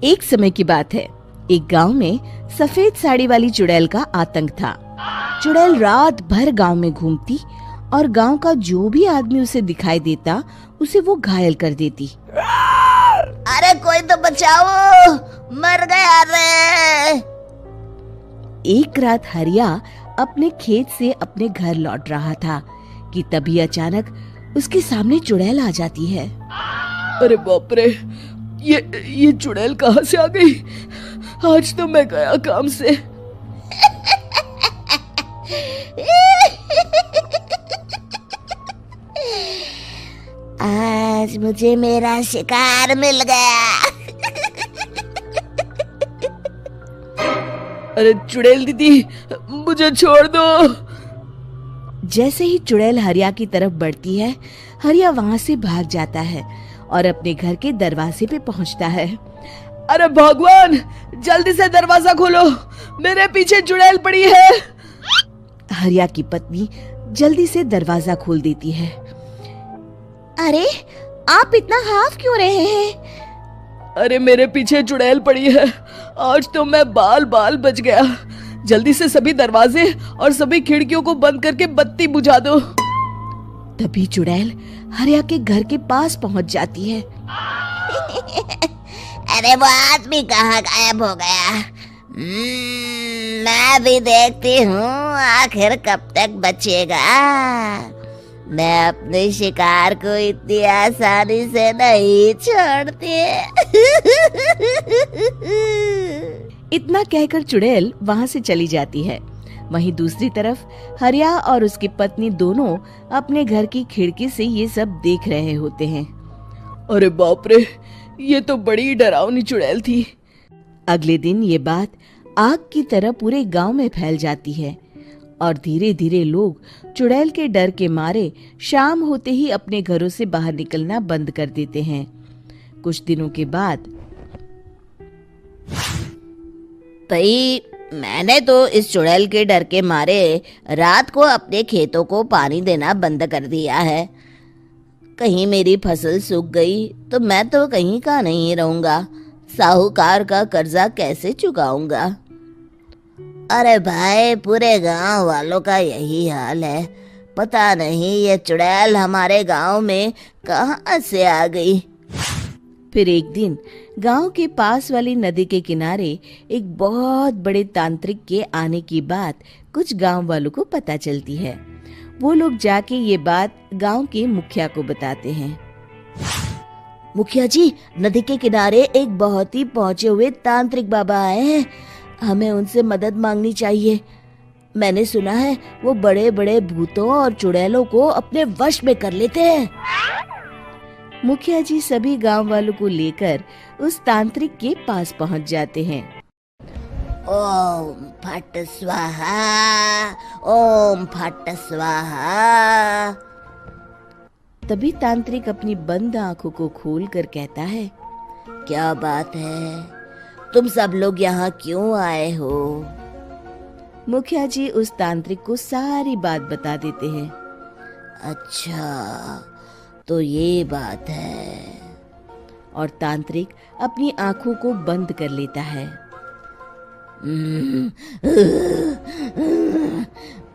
एक समय की बात है। एक गांव में सफेद साड़ी वाली चुड़ैल का आतंक था। चुड़ैल रात भर गांव में घूमती और गांव का जो भी आदमी उसे दिखाई देता उसे वो घायल कर देती। अरे कोई तो बचाओ, मर गया रे। एक रात हरिया अपने खेत से अपने घर लौट रहा था कि तभी अचानक उसके सामने चुड़ैल आ जाती है। अरे बाप रे, ये चुड़ैल कहाँ से आ गई? आज तो मैं गया काम से। आज मुझे मेरा शिकार मिल गया। अरे चुड़ैल दीदी, मुझे छोड़ दो। जैसे ही चुड़ैल हरिया की तरफ बढ़ती है, हरिया वहाँ से भाग जाता है और अपने घर के दरवाजे पे पहुँचता है। अरे भगवान, जल्दी से दरवाजा खोलो, मेरे पीछे चुड़ैल पड़ी है। हरिया की पत्नी जल्दी से दरवाजा खोल देती है। अरे आप इतना हाफ क्यों रहे हैं? अरे मेरे पीछे चुड़ैल पड़ी है, आज तो मैं बाल बाल बच गया। जल्दी से सभी दरवाजे और सभी खिड़कियों को बंद करके बत्ती बुझा दो। तभी चुड़ैल हरिया के घर के पास पहुंच जाती है। अरे वो आदमी कहाँ गायब हो गया? मैं भी देखती हूँ आखिर कब तक बचेगा। मैं अपने शिकार को इतनी आसानी से नहीं छोड़ती। इतना कहकर चुड़ैल वहाँ से चली जाती है। वहीं दूसरी तरफ हरिया और उसकी पत्नी दोनों अपने घर की खिड़की से ये सब देख रहे होते हैं। अरे बाप रे, ये तो बड़ी डरावनी चुड़ैल थी। अगले दिन ये बात आग की तरह पूरे गांव में फैल जाती है और धीरे धीरे लोग चुड़ैल के डर के मारे शाम होते ही अपने घरों से बाहर निकलना बंद कर देते हैं। कुछ दिनों के बाद भाई, मैंने तो इस चुड़ैल के डर के मारे रात को अपने खेतों को पानी देना बंद कर दिया है। कहीं मेरी फसल सूख गई तो मैं तो कहीं का नहीं रहूंगा। साहूकार का कर्जा कैसे चुकाऊंगा? अरे भाई, पूरे गांव वालों का यही हाल है। पता नहीं ये चुड़ैल हमारे गांव में कहां से आ गई। फिर एक दिन गांव के पास वाली नदी के किनारे एक बहुत बड़े तांत्रिक के आने की बात कुछ गांव वालों को पता चलती है। वो लोग जाके ये बात गांव के मुखिया को बताते हैं। मुखिया जी, नदी के किनारे एक बहुत ही पहुंचे हुए तांत्रिक बाबा आए हैं। हमें उनसे मदद मांगनी चाहिए। मैंने सुना है वो बड़े बड़े भूतों और चुड़ैलों को अपने वश में कर लेते हैं। मुखिया जी सभी गांव वालों को लेकर उस तांत्रिक के पास पहुंच जाते हैं। ओम फट स्वाहा, ओम फट स्वाहा। तभी तांत्रिक अपनी बंद आंखों को खोलकर कहता है, क्या बात है? तुम सब लोग यहाँ क्यों आए हो? मुखिया जी उस तांत्रिक को सारी बात बता देते हैं। अच्छा, तो ये बात है। और तांत्रिक अपनी आंखों को बंद कर लेता है।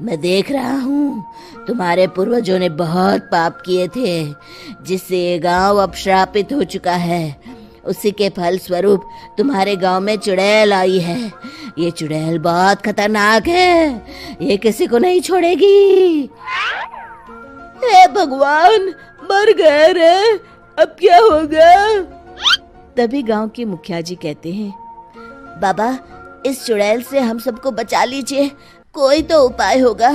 मैं देख रहा हूँ तुम्हारे पूर्वजों ने बहुत पाप किए थे, जिससे ये गांव अब श्रापित हो चुका है। उसी के फल स्वरूप तुम्हारे गांव में चुड़ैल आई है। ये चुड़ैल बहुत खतरनाक है, ये किसी को नहीं छोड़ेगी। हे भगवान, मर गए रे, अब क्या होगा? तभी गांव के मुखिया जी कहते हैं, बाबा, इस चुड़ैल से हम सबको बचा लीजिए, कोई तो उपाय होगा।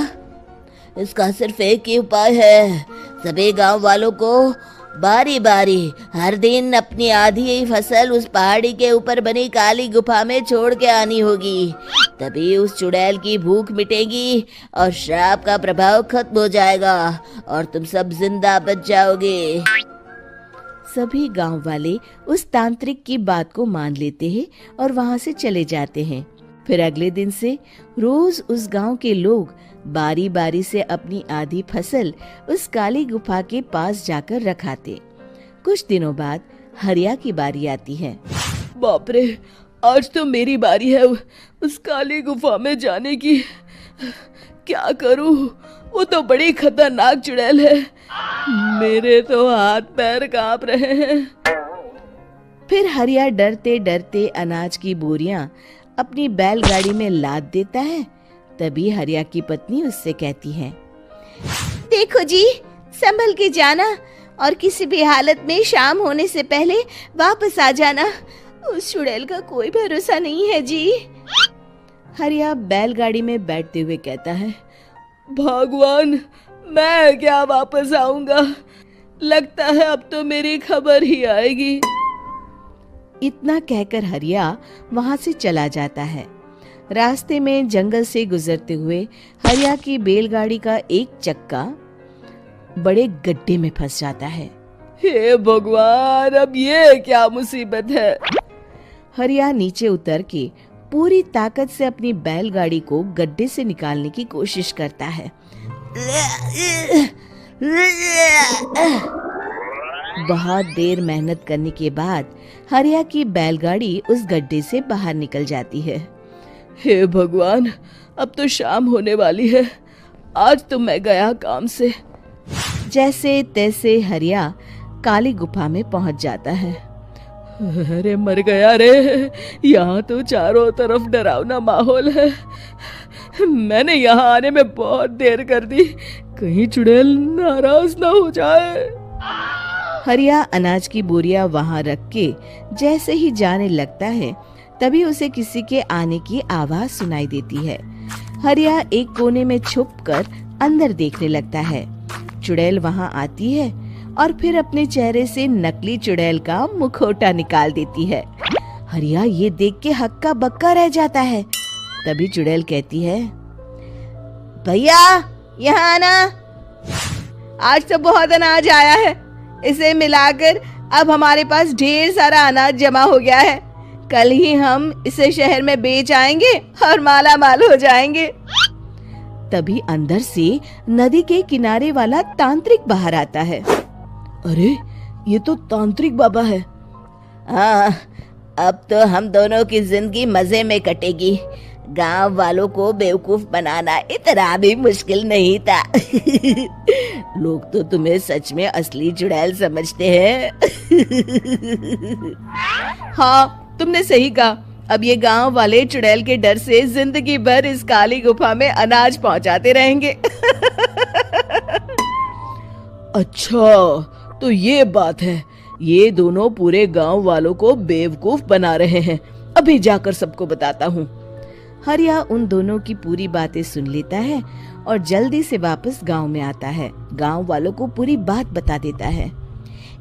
इसका सिर्फ एक ही उपाय है। सभी गांव वालों को बारी बारी हर दिन अपनी आधी फसल उस पहाड़ी के ऊपर बनी काली गुफा में छोड़ के आनी होगी। तभी उस चुड़ैल की भूख मिटेगी और श्राप का प्रभाव खत्म हो जाएगा और तुम सब जिंदा बच जाओगे। सभी गांव वाले उस तांत्रिक की बात को मान लेते हैं और वहां से चले जाते हैं। फिर अगले दिन से रोज उस गांव के लोग बारी बारी से अपनी आधी फसल उस काली गुफा के पास जाकर रखाते। कुछ दिनों बाद हरिया की बारी आती है। बाप रे, आज तो मेरी बारी है उस काली गुफा में जाने की। क्या करूं, वो तो बड़ी खतरनाक चुड़ैल है। मेरे तो हाथ पैर कांप रहे हैं। फिर हरिया डरते डरते अनाज की बोरियां अपनी बैलगाड़ी में लाद देता है। तभी हरिया की पत्नी उससे कहती है, देखो जी, संभल के जाना और किसी भी हालत में शाम होने से पहले वापस आ जाना। उस चुड़ैल का कोई भरोसा नहीं है जी। हरिया बैलगाड़ी में बैठते हुए कहता है, भगवान, मैं क्या वापस आऊंगा? लगता है अब तो मेरी खबर ही आएगी। इतना कहकर हरिया वहां से चला जाता है। रास्ते में जंगल से गुजरते हुए हरिया की बैलगाड़ी का एक चक्का बड़े गड्ढे में फंस जाता है। हे भगवान, अब ये क्या मुसीबत है? हरिया नीचे उतर के पूरी ताकत से अपनी बैलगाड़ी को गड्ढे से निकालने की कोशिश करता है। बहुत देर मेहनत करने के बाद हरिया की बैलगाड़ी उस गड्ढे से बाहर निकल जाती है। हे भगवान, अब तो शाम होने वाली है। आज तो मैं गया काम से। जैसे तैसे हरिया काली गुफा में पहुंच जाता है। अरे मर गया रे, यहाँ तो चारों तरफ डरावना माहौल है। मैंने यहाँ आने में बहुत देर कर दी, कहीं चुड़ैल नाराज ना हो जाए। हरिया अनाज की बोरिया वहां रख के जैसे ही जाने लगता है, तभी उसे किसी के आने की आवाज सुनाई देती है। हरिया एक कोने में छुपकर अंदर देखने लगता है। चुड़ैल वहां आती है और फिर अपने चेहरे से नकली चुड़ैल का मुखौटा निकाल देती है। हरिया ये देख के हक्का बक्का रह जाता है। तभी चुड़ैल कहती है, भैया यहाँ आना। आज तो बहुत अनाज आया है, इसे मिलाकर अब हमारे पास ढेर सारा अनाज जमा हो गया है। कल ही हम इसे शहर में बेच आएंगे और माला माल हो जाएंगे। तभी अंदर से नदी के किनारे वाला तांत्रिक बाहर आता है। अरे, ये तो तांत्रिक बाबा है। हाँ, अब तो हम दोनों की जिंदगी मजे में कटेगी। गांव वालों को बेवकूफ बनाना इतना भी मुश्किल नहीं था। लोग तो तुम्हें सच में असली चुड़ैल समझते हैं। हाँ, तुमने सही कहा। अब ये गांव वाले चुड़ैल के डर से जिंदगी भर इस काली गुफा में अनाज पहुंचाते रहेंगे। अच्छा, तो ये बात है। ये दोनों पूरे गांव वालों को बेवकूफ बना रहे हैं। अभी जाकर सबको बताता हूँ। हरिया उन दोनों की पूरी बातें सुन लेता है और जल्दी से वापस गांव में आता है। गांव वालों को पूरी बात बता देता है।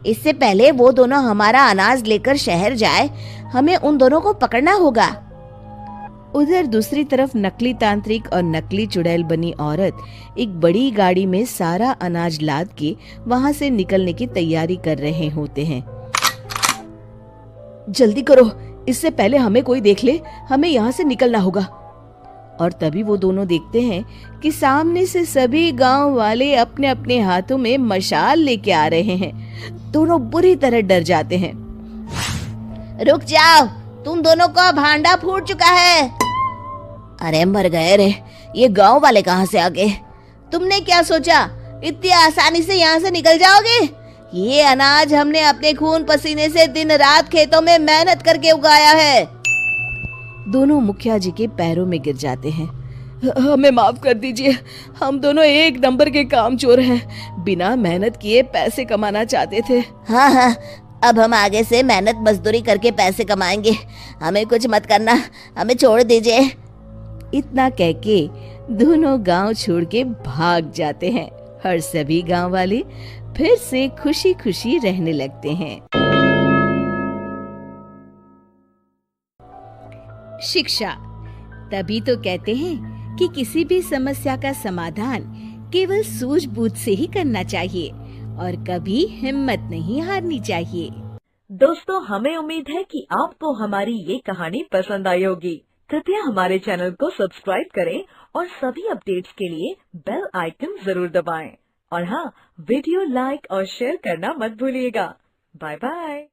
इससे पहले वो दोनों हमारा अनाज लेकर शहर जाए, हमें उन दोनों को पकड़ना होगा। उधर दूसरी तरफ नकली तांत्रिक और नकली चुड़ैल बनी औरत एक बड़ी गाड़ी में सारा अनाज लाद के वहां से निकलने की तैयारी कर रहे होते हैं। जल्दी करो, इससे पहले हमें कोई देख ले। हमें यहाँ से निकलना होगा। और तभी वो दोनों देखते हैं कि सामने से सभी गांव वाले अपने अपने हाथों में मशाल लेके आ रहे हैं। दोनों बुरी तरह डर जाते हैं। रुक जाओ, तुम दोनों का भांडा फूट चुका है। अरे मर गए रे, ये गांव वाले कहाँ से आ गए? तुमने क्या सोचा इतनी आसानी से यहाँ से निकल जाओगे? ये अनाज हमने अपने खून पसीने से दिन रात खेतों में मेहनत करके उगाया है। दोनों मुखिया जी के पैरों में गिर जाते हैं। हमें माफ कर दीजिए, हम दोनों एक नंबर के कामचोर हैं। बिना मेहनत किए पैसे कमाना चाहते थे। हाँ हाँ, अब हम आगे से मेहनत मजदूरी करके पैसे कमाएंगे। हमें कुछ मत करना, हमें छोड़ दीजिए। इतना कह के दोनों गांव छोड़ के भाग जाते हैं और सभी गांव वाले फिर से खुशी खुशी रहने लगते हैं। शिक्षा, तभी तो कहते हैं कि किसी भी समस्या का समाधान केवल सूझबूझ से ही करना चाहिए और कभी हिम्मत नहीं हारनी चाहिए। दोस्तों, हमें उम्मीद है कि आपको हमारी ये कहानी पसंद आई होगी। कृपया हमारे चैनल को सब्सक्राइब करें और सभी अपडेट्स के लिए बेल आइकन जरूर दबाएं। और हाँ, वीडियो लाइक और शेयर करना मत भूलिएगा। Bye bye.